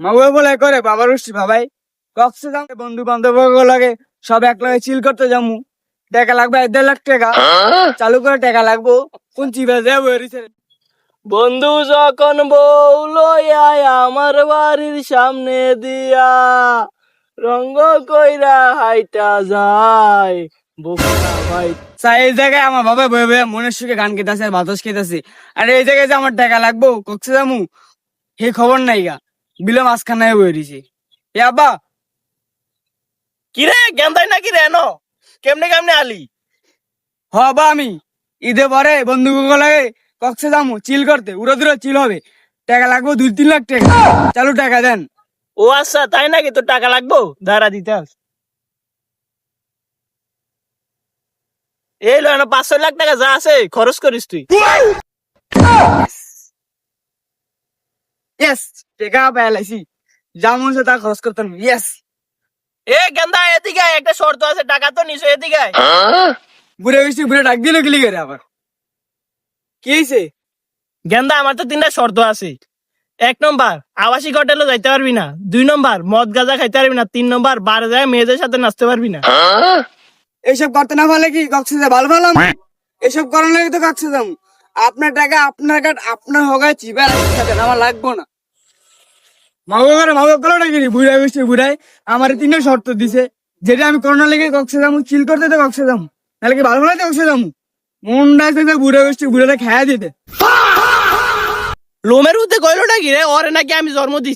মা বাবা বলে করে বাবার উঠছি ভাবাই কক্সে যাম বন্ধু বান্ধব লাগে সব এক লগে চিল করতে যামু টাকা লাগবে 1.5 লাখ টাকা চালু করে টাকা লাগবো কোন চিবা যাবো বন্ধু যখন বউ লইয়া আমার বাড়ির সামনে দিয়া রঙ্গ কইরা হাইটা যায় বোকা ভাই। এই জায়গায় আমার বাবা বয়ে বয়ে মনের সুখে গান কেতেছে আর বাতাস খেতেছে আর এই জায়গায় যে আমার টাকা লাগবো কক্সে যামু হে খবর নাই গা বিলে মাঝখানে বয়ে দিছে এ আব্বা কিরে গেন্দাই নাকি রে ন কেমনে কেমনে আলি? হ আব্বা আমি ঈদে পরে বন্ধু লাগে কক্সে যামু চিল করতে উড়ো দূরে চিল হবে টাকা লাগবো 2-3 লাখ টাকা চালু টাকা দেন। ও আচ্ছা তাই নাকি, তোর টাকা লাগবো দাঁড়া দিতাস। এই লো 500 লাখ টাকা যা আছে খরচ করিস তুই। ইয়েস টাকা পেলাইছি যা মন তা খরচ করতাম ইয়েস। এ গেন্দা এদিকে আয়, একটা শর্ত আছে, টাকা তো নিছো এদিকে আয়। বুড়ে বেশি বুড়ে ডাক দিল গেলি করে আবার কি হয়েছে? গেন্দা আমার তো 3টা শর্ত আছে। 1 নম্বর আবাসিক হোটেলে যাইতে পারবি না, 2 নম্বর মদ গাঁজা খাইতে পারবি না, 3 নম্বর বারে যায় মেয়েদের সাথে নাচতে পারবি না। এইসব করতে না পারলে কি কক্সে যা ভালো ভালো এসব করার লাগে তো কক্সে যাম আপনার টাকা আপনার কাট আপনার হোগায় চিবা আমার লাগবো না। মা বাবা গেল নাকি বুড়াই বেশি বুড়াই আমার 3টা শর্ত দিছে যেটা আমি করোনা লেগে কক্সে যাবো চিল করতে তো কক্সে যাবো নাহলে কি ভালো ভালো কক্সে যাবো মনটা বুড়া বেশি বুড়াটা খেয়া দিতে। লোমের উদ্দে কইলো নাকি রে, ওরে নাকি আমি জন্ম দিছি।